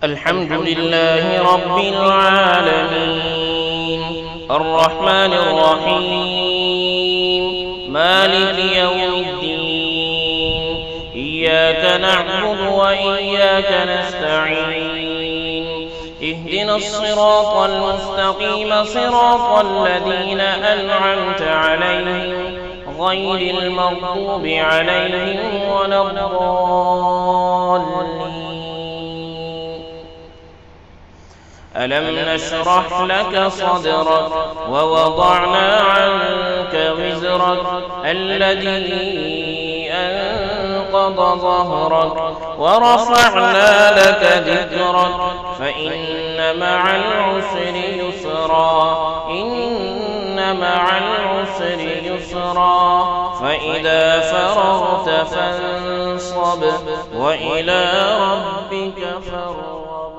الحمد لله رب العالمين الرحمن الرحيم مالك يوم الدين إياك نعبد وإياك نستعين اهدنا الصراط المستقيم صراط الذين أنعمت عليهم غير المغضوب عليهم ولا الضالين. ألم نشرح لك صدرك ووضعنا عنك وزرك الذي أنقض ظهرك ورفعنا لك ذكرك فإن مع العسر يسرا إن مع العسر يسرا فإذا فرغت فانصب وإلى ربك فارغب.